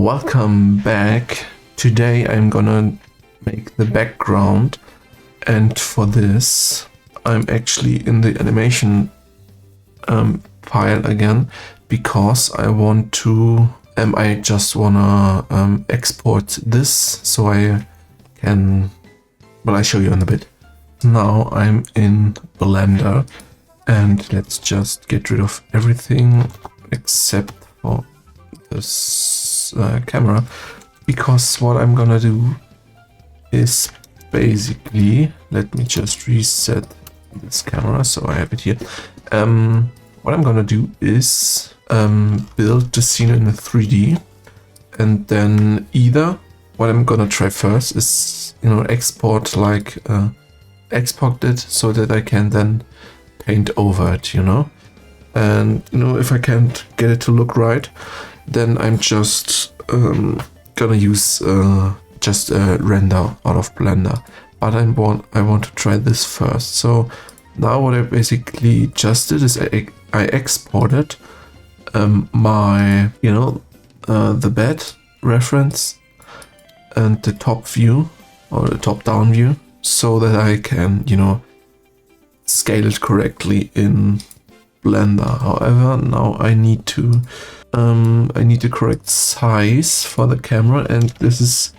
Welcome back. Today I'm gonna make the background, and for this I'm actually in the animation file again because I want to I just wanna export this so I can, well, I show you in a bit. Now I'm in Blender and let's just get rid of everything except for this camera, because what I'm gonna do is basically, let me just reset this camera so I have it here. What I'm gonna do is build the scene in a 3D, and then either what I'm gonna try first is, export export it so that I can then paint over it, and if I can't get it to look right, then I'm just gonna use just a render out of Blender. But I want to try this first. So now what I basically just did is I exported my the bed reference and the top view or the top down view, so that I can scale it correctly in Blender. However, now I need the correct size for the camera, and this is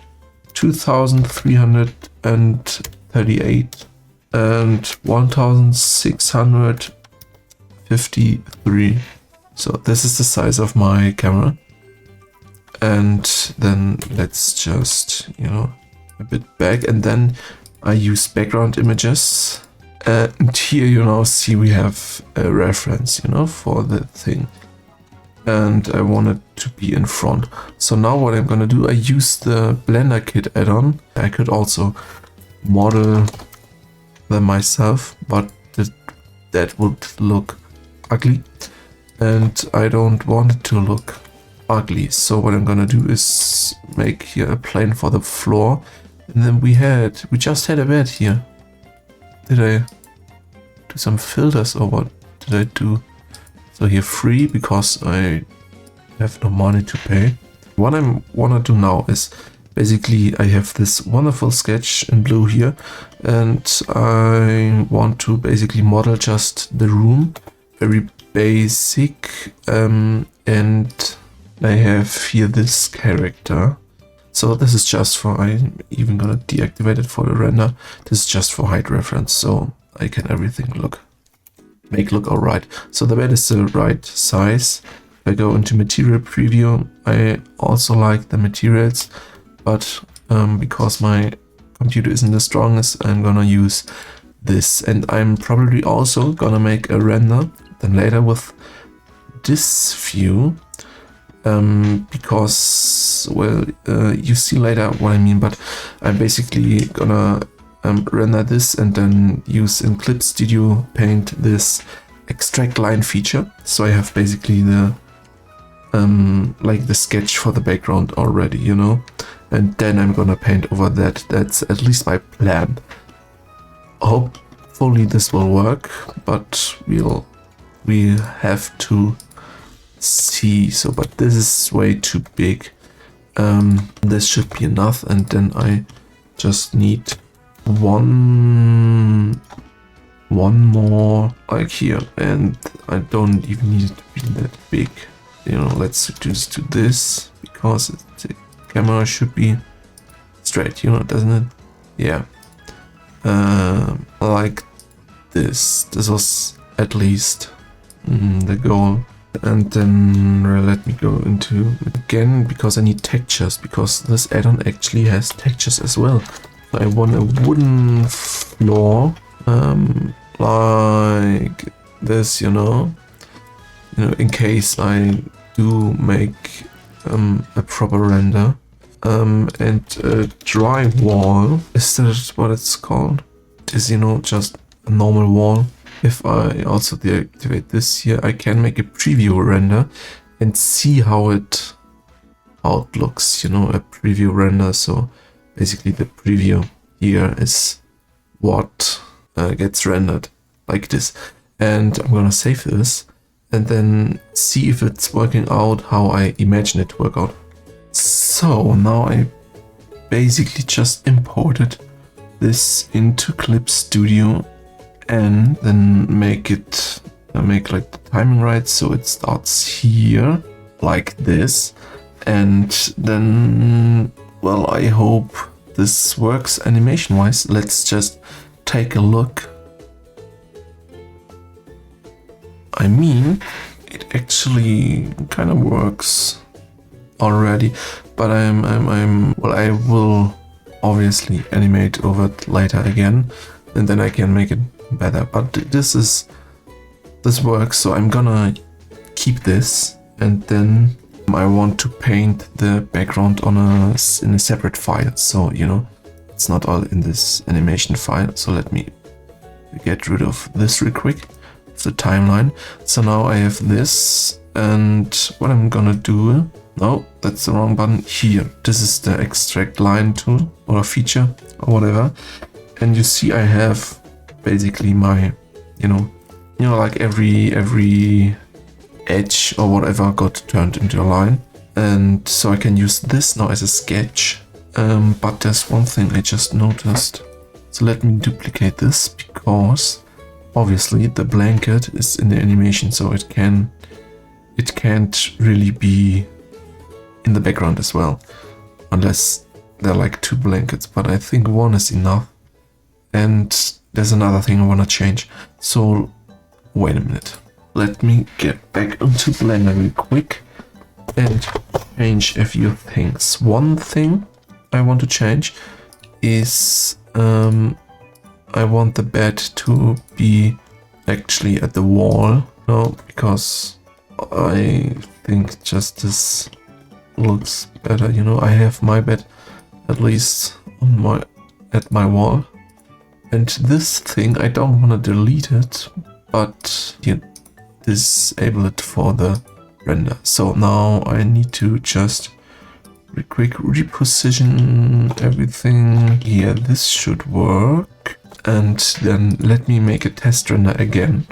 2338 and 1653. So this is the size of my camera. And then let's just a bit back, and then I use background images, and here you now see we have a reference for the thing, and I want it to be in front. So now what I'm gonna do, I use the Blender Kit add-on. I could also model them myself, but that would look ugly, and I don't want it to look ugly. So what I'm gonna do is make here a plane for the floor, and then we just had a bed here. Did I do some filters or what did I do? So here free, because I have no money to pay. What I wanna do now is basically I have this wonderful sketch in blue here, and I want to basically model just the room, very basic, and I have here this character. So this is just for, I'm even gonna deactivate it for the render. This is just for height reference, so I can make look alright. So the bed is the right size. If I go into material preview, I also like the materials, but because my computer isn't the strongest, I'm gonna use this, and I'm probably also gonna make a render then later with this view, because, well, you see later what I mean, but I'm basically gonna render this and then use in Clip Studio Paint this extract line feature. So I have basically the the sketch for the background already, and then I'm gonna paint over that. That's at least my plan. Hopefully this will work, but we have to see. So, but this is way too big. This should be enough, and then I just need one more like here, and I don't even need it to be that big. Let's just do this, because the camera should be straight, doesn't it? Yeah. Like this. This was at least the goal. And then let me go into again, because I need textures, because this add-on actually has textures as well. I want a wooden floor, like this, in case I do make a proper render. And a dry wall, is that what it's called? It is, just a normal wall. If I also deactivate this here, I can make a preview render and see how it looks, a preview render. So basically the preview here is what gets rendered like this. And I'm gonna save this and then see if it's working out how I imagine it to work out. So now I basically just imported this into Clip Studio and then make like the timing right, so it starts here like this, and then, well, I hope this works animation wise. Let's just take a look. I mean, it actually kind of works already, but I will obviously animate over it later again, and then I can make it better. But this works, so I'm gonna keep this, and then I want to paint the background in a separate file, so you know it's not all in this animation file. So let me get rid of this real quick, the timeline. So now I have this, and what I'm gonna do, no, that's the wrong button, here. This is the extract line tool or feature or whatever, and you see I have basically my, you know, like every edge or whatever got turned into a line, and so I can use this now as a sketch. But there's one thing I just noticed. So let me duplicate this, because obviously the blanket is in the animation, so it can't really be in the background as well, unless they're like two blankets, but I think one is enough. And there's another thing I want to change, so wait a minute. Let me get back into Blender real quick and change a few things. One thing I want to change is I want the bed to be actually at the wall. No, because I think just this looks better. You know, I have my bed at least on at my wall, and this thing I don't want to delete it, but you disable it for the render. So now I need to just quick reposition everything here. This should work, and then let me make a test render again,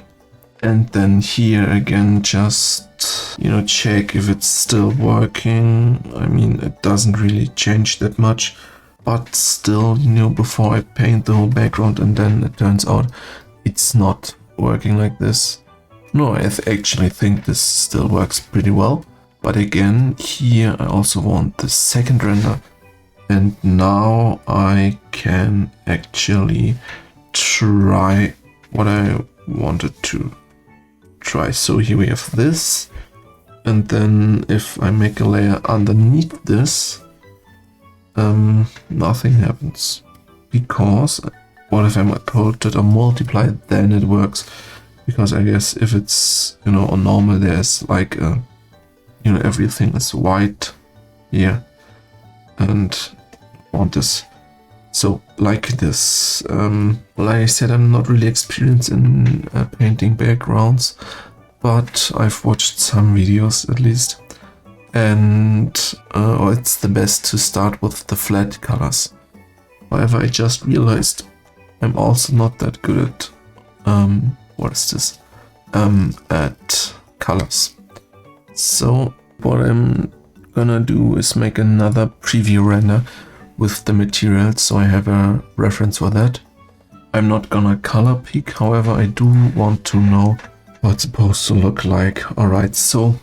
and then here again just, you know, check if it's still working. I mean, it doesn't really change that much, but still, you know, before I paint the whole background and then it turns out it's not working like this. No, I actually think this still works pretty well. But again, here I also want the second render, and now I can actually try what I wanted to try. So here we have this, and then if I make a layer underneath this, nothing happens, because what if I put it on multiply, then it works. Because I guess if it's, you know, on normal, there's like a, you know, everything is white here, and want this. So like this, like I said, I'm not really experienced in painting backgrounds, but I've watched some videos at least, and it's the best to start with the flat colors. However, I just realized I'm also not that good at what is this? At colors. So what I'm gonna do is make another preview render with the materials, so I have a reference for that. I'm not gonna color pick, however I do want to know what it's supposed to look like. Alright, so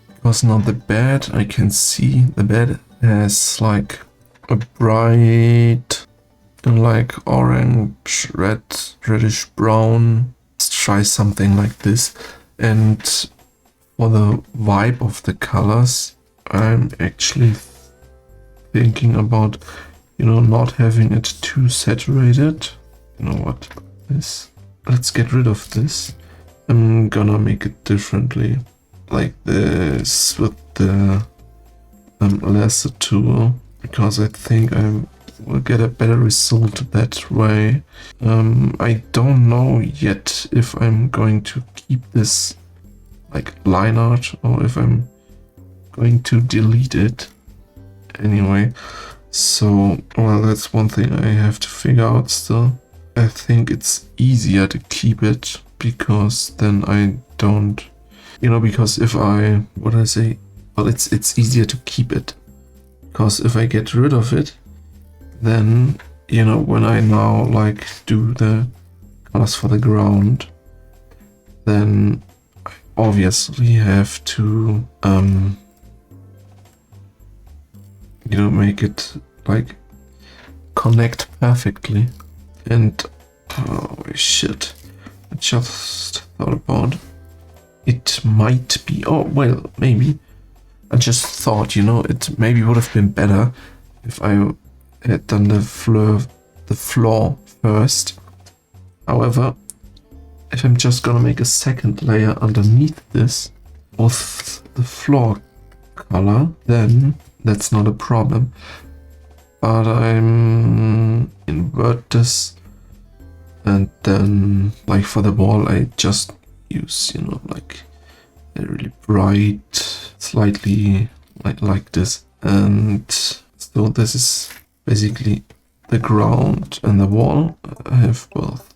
because now the bed, I can see the bed has like a bright, like orange, red, reddish brown. Let's try something like this. And for the vibe of the colors, I'm actually thinking about, you know, not having it too saturated. You know what? Let's get rid of this. I'm gonna make it differently, like this with the lasso tool, because I think I will get a better result that way. I don't know yet if I'm going to keep this like line art or if I'm going to delete it anyway. So, well, that's one thing I have to figure out still. I think it's easier to keep it, because then I don't, you know, because if I, what I say, well, it's easier to keep it Because if I get rid of it, then, you know, when I now like do the colors for the ground, then I obviously have to, you know, make it like connect perfectly. And oh shit, I just thought about it might be, oh well, maybe I just thought, you know, it maybe would have been better if I had done the floor first. However, if I'm just gonna make a second layer underneath this with the floor color, then that's not a problem. But I'm invert this, and then like for the wall I just use, you know, like a really bright, slightly like this. And so this is basically the ground and the wall. I have both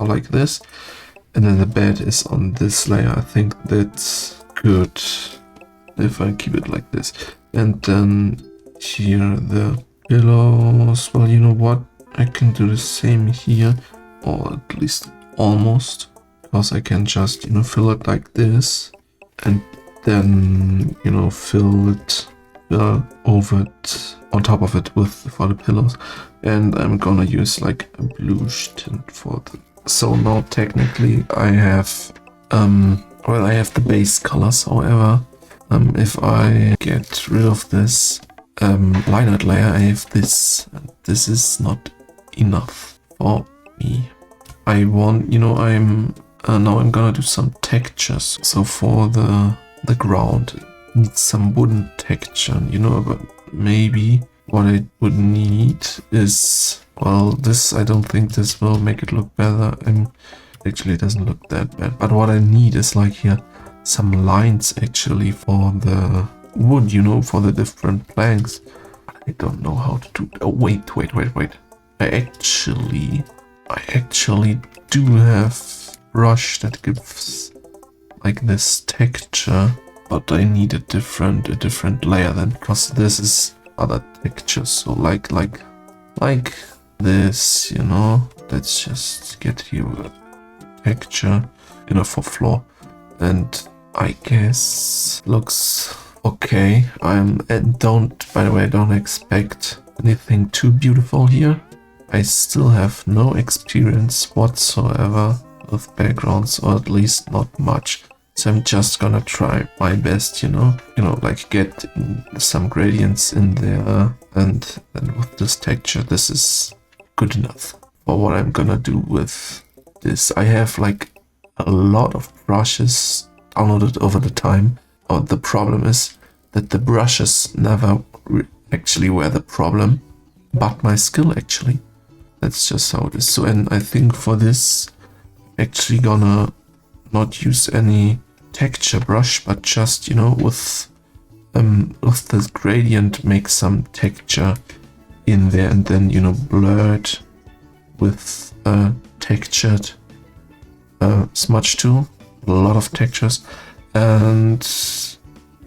like this, and then the bed is on this layer. I think that's good if I keep it like this. And then here the pillows, well, you know what, I can do the same here, or at least almost, because I can just, you know, fill it like this, and then, you know, fill it over it, on top of it with for the pillows. And I'm gonna use like a bluish tint for the, so now technically I have well, I have the base colors. However, if I get rid of this line art layer, I have this, and this is not enough for me. I want, you know, now I'm gonna do some textures. So for the ground, it needs some wooden texture, you know, but maybe what I would need is, well, this, I don't think this will make it look better. Actually, it doesn't look that bad. But what I need is like here some lines actually for the wood, you know, for the different planks. But I don't know how to do. Oh, wait. I actually do have brush that gives like this texture, but I need a different layer then, because this is other textures. So like this, you know. Let's just get here a texture, you know, for floor, and I guess looks okay. Don't, by the way, don't expect anything too beautiful here. I still have no experience whatsoever with backgrounds, or at least not much. So I'm just gonna try my best, you know, like get some gradients in there, and then with this texture, this is good enough for what I'm gonna do with this. I have like a lot of brushes downloaded over the time. Oh, the problem is that the brushes never actually were the problem, but my skill actually. That's just how it is. So, and I think for this, actually gonna not use any texture brush, but just, you know, with the gradient, make some texture in there, and then, you know, blur it with textured smudge tool. A lot of textures, and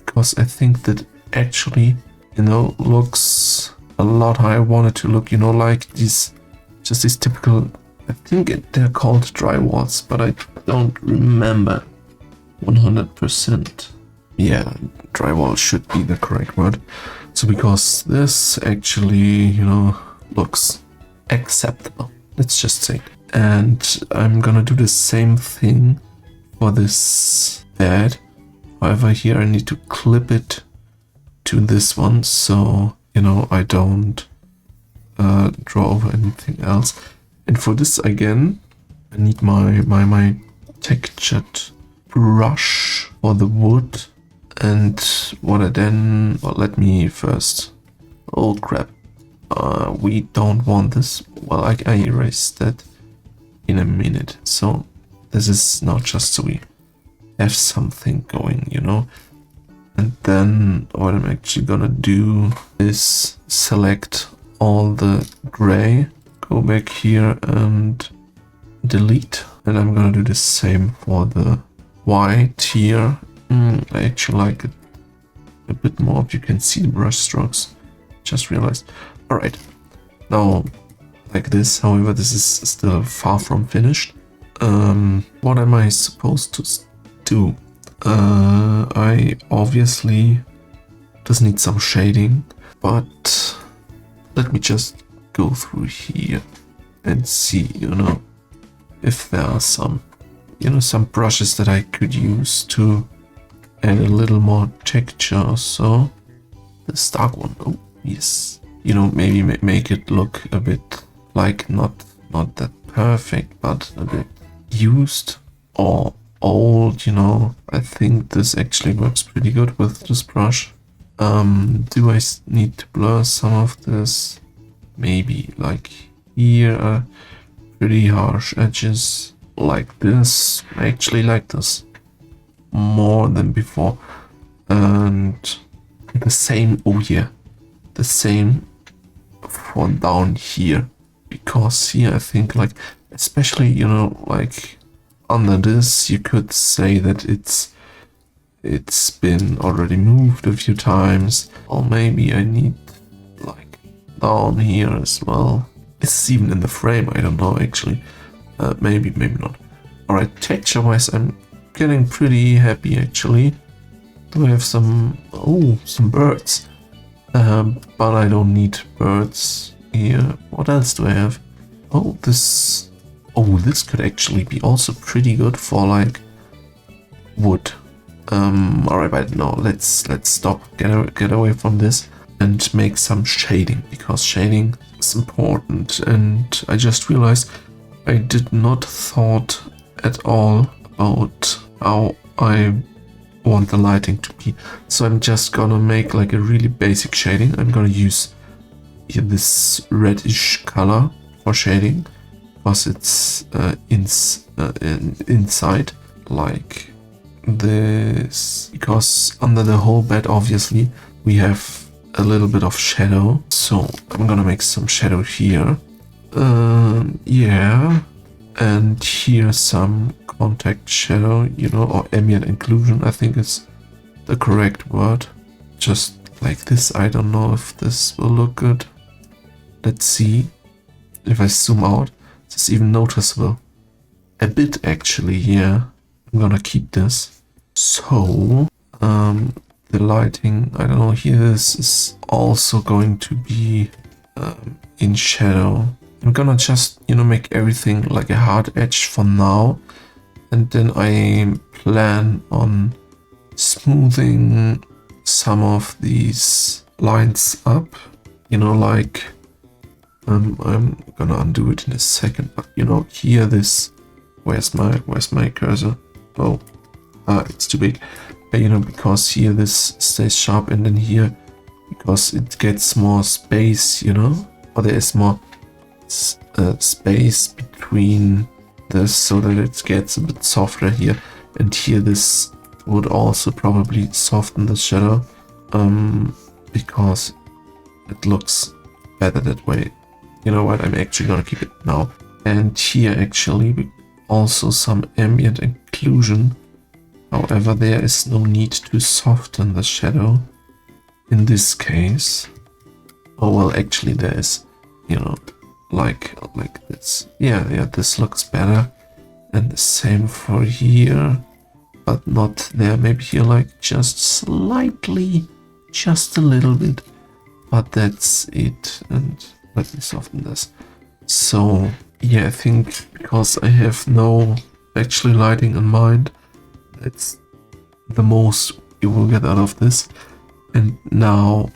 because I think that actually, you know, looks a lot how I want it to look, you know, like these, just these typical, I think they're called drywalls, but I don't remember 100%. Yeah, drywall should be the correct word. So because this actually, you know, looks acceptable, let's just say. And I'm gonna do the same thing for this bed. However, here I need to clip it to this one, so, you know, I don't draw over anything else. And for this again, I need my textured brush for the wood. And what I then, well, let me first, oh crap, we don't want this. Well, I erase that in a minute. So this is not just so we have something going, you know. And then what I'm actually gonna do is select all the gray, go back here and delete. And I'm gonna do the same for the white here. I actually like it a bit more if you can see the brush strokes. just realized. All right, now like this. However, this is still far from finished. What am I supposed to do? I obviously does need some shading, but let me just go through here and see, you know, if there are some, you know, some brushes that I could use to add a little more texture. So this dark one, oh yes, you know, maybe make it look a bit like not that perfect, but a bit used or old, you know. I think this actually works pretty good with this brush. Do I need to blur some of this? Maybe like here, pretty harsh edges like this. I actually like this more than before. And the same, oh yeah, the same for down here. Because here I think, like, especially, you know, like under this, you could say that it's been already moved a few times. Or maybe I need like down here as well. It's even in the frame, I don't know actually. Maybe not. Alright, texture wise I'm getting pretty happy actually. Do I have some birds? But I don't need birds here. What else do I have? Oh, this could actually be also pretty good for like wood. Alright, but no, let's stop, get away from this and make some shading, because shading is important. And I just realized I did not thought at all about how I want the lighting to be. So I'm just gonna make like a really basic shading. I'm gonna use here this reddish color for shading, because it's inside like this, because under the whole bed obviously we have a little bit of shadow. So I'm gonna make some shadow here. Yeah, and here some contact shadow, you know, or ambient inclusion, I think is the correct word. Just like this. I don't know if this will look good. Let's see. If I zoom out, it's even noticeable. A bit actually, yeah. I'm gonna keep this. So, the lighting, I don't know, here this is also going to be in shadow. I'm gonna just, you know, make everything like a hard edge for now. And then I plan on smoothing some of these lines up, you know, like, I'm gonna undo it in a second, but you know, here this, where's my cursor? Oh, it's too big. You know, because here this stays sharp, and then here, because it gets more space, you know, or there is more space between this, so that it gets a bit softer here. And here this would also probably soften the shadow, because it looks better that way. You know what, I'm actually gonna keep it now. And here actually also some ambient inclusion. However, there is no need to soften the shadow in this case. Oh well, actually there is, you know, like this. Yeah, this looks better. And the same for here, but not there. Maybe here, like just slightly, just a little bit, but that's it. And let me soften this. So yeah, I think because I have no actually lighting in mind, that's the most you will get out of this. And now,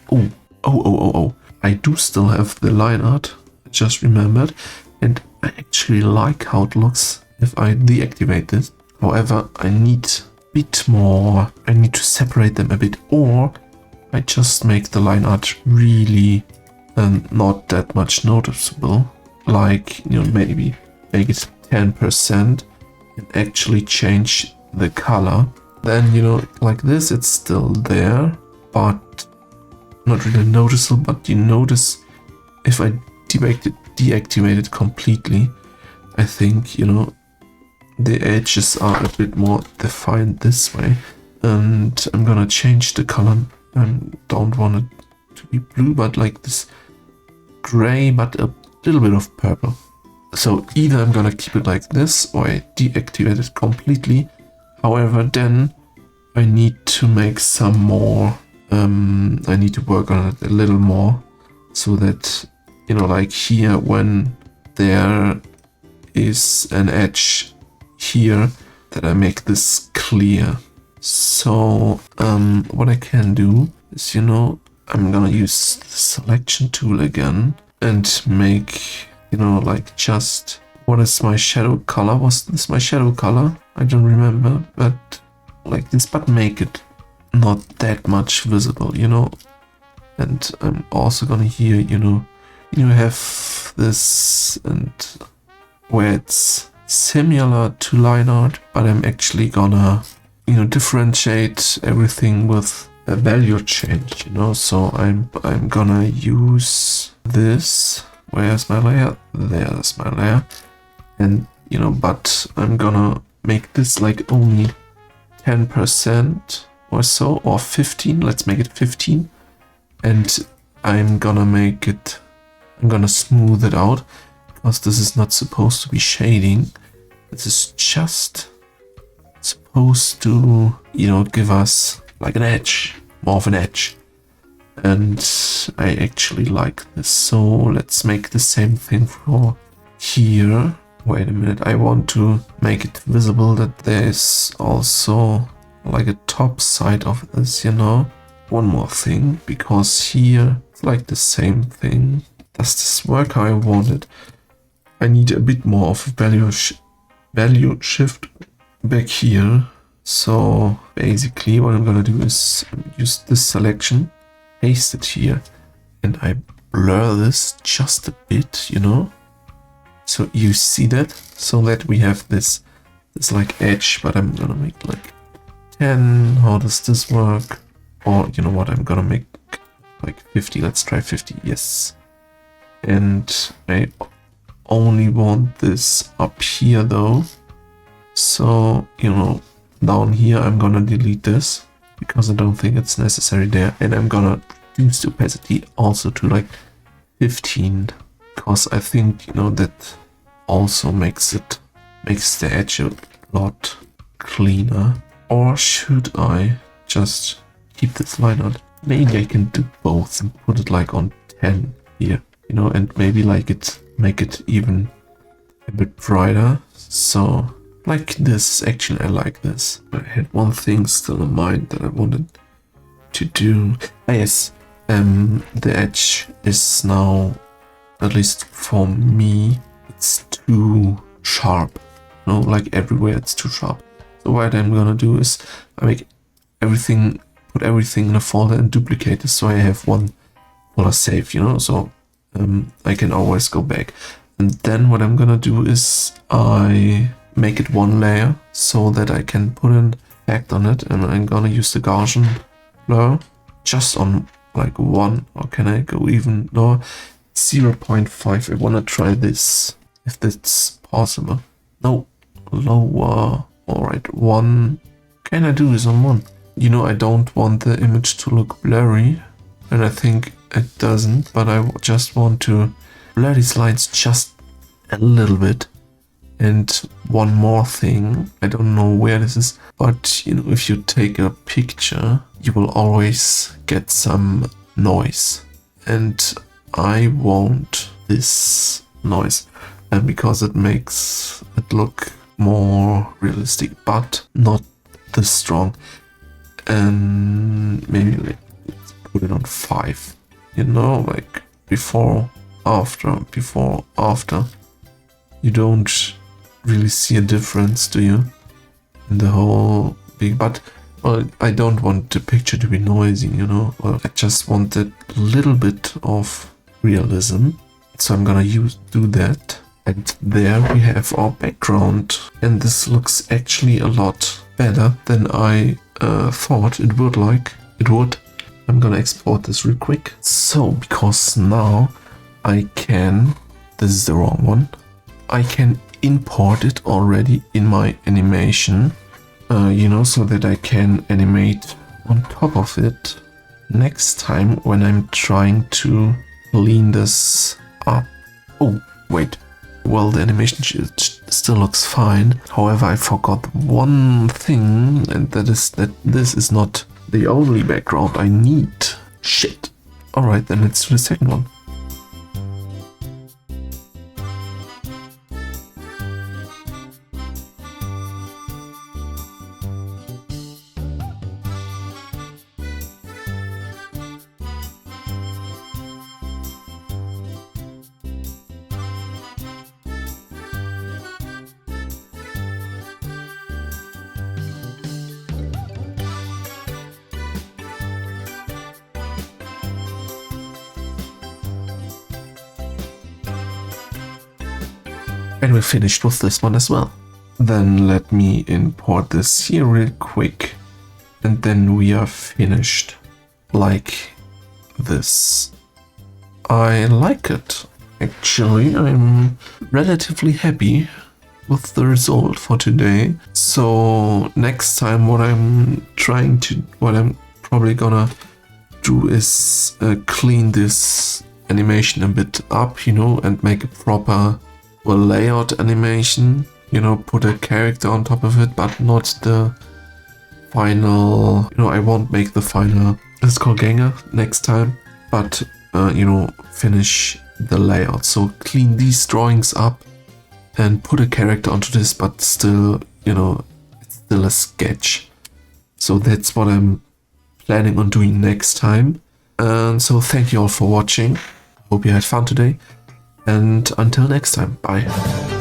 oh, I do still have the line art, I just remembered, and I actually like how it looks if I deactivate this. However, I need a bit more, I need to separate them a bit, or I just make the line art really not that much noticeable, like, you know, maybe make it 10% and actually change the color. Then, you know, like this, it's still there, but not really noticeable. But you notice if I deactivate it completely, I think, you know, the edges are a bit more defined this way. And I'm gonna change the color. I don't want it to be blue, but like this gray, but a little bit of purple. So either I'm gonna keep it like this, or I deactivate it completely. However, then I need to make some more, I need to work on it a little more, so that, you know, like here, when there is an edge here, that I make this clear. So what I can do is, you know, I'm gonna use the selection tool again and make, you know, like just, what is my shadow color? Was this my shadow color? I don't remember, but like this, but make it not that much visible, you know. And I'm also gonna here, you know, you have this, and where it's similar to line art, but I'm actually gonna, you know, differentiate everything with a value change, you know. So I'm gonna use this. Where's my layer? There's my layer. And, you know, but I'm gonna make this like only 10% or so, or 15. Let's make it 15. And I'm gonna make it, I'm gonna smooth it out, because this is not supposed to be shading. This is just supposed to, you know, give us like an edge, more of an edge. And I actually like this. So let's make the same thing for here. Wait a minute, I want to make it visible that there is also like a top side of this, you know. One more thing, because here it's like the same thing. Does this work how I want it? I need a bit more of a value shift back here. So basically what I'm gonna do is use this selection, paste it here, and I blur this just a bit, you know. So you see that, so that we have this like edge, but I'm gonna make like 10. How does this work? Or you know what, I'm gonna make like 50. Let's try 50. Yes. And I only want this up here though. So, you know, down here I'm gonna delete this, because I don't think it's necessary there. And I'm gonna reduce the opacity also to like 15, because I think, you know, that also makes the edge a lot cleaner. Or should I just keep this line on? Maybe I can do both and put it like on 10 here, you know, and maybe like make it even a bit brighter. So like this, actually I like this. I had one thing still in mind that I wanted to do. Yes, the edge is now, at least for me, it's too sharp. You know, like everywhere it's too sharp. So what I'm gonna do is I make everything, put everything in a folder and duplicate this, so I have one folder saved, you know, so I can always go back. And then what I'm gonna do is I make it one layer so that I can put an effect on it, and I'm gonna use the Gaussian blur just on like 1, or can I go even lower? 0.5. I wanna try this, if that's possible. No, lower. Alright, 1. Can I do this on 1? You know, I don't want the image to look blurry, and I think it doesn't, but I just want to blur these lines just a little bit. And one more thing, I don't know where this is, but you know, if you take a picture, you will always get some noise, and I want this noise, and because it makes it look more realistic, but not this strong. And maybe like, let's put it on 5, you know, like before, after. You don't really see a difference, do you, in the whole thing? But well, I don't want the picture to be noisy, you know. Well, I just want that little bit of realism, so I'm gonna do that. And there we have our background, and this looks actually a lot better than I thought it would. I'm gonna export this real quick. So, because now I can, this is the wrong one, I can import it already in my animation, you know, so that I can animate on top of it next time when I'm trying to clean this up. Oh, wait. Well, the animation still looks fine. However, I forgot one thing, and that is that this is not the only background I need. Shit. Alright, then let's do the second one. And we're finished with this one as well. Then let me import this here real quick. And then we are finished. Like this. I like it. Actually, I'm relatively happy with the result for today. So next time what I'm probably gonna do is clean this animation a bit up, you know, and make a proper layout animation, you know, put a character on top of it, but not the final, you know, I won't make the final Skullganger next time, but, you know, finish the layout. So clean these drawings up and put a character onto this, but still, you know, it's still a sketch. So that's what I'm planning on doing next time. And so thank you all for watching. Hope you had fun today. And until next time, bye.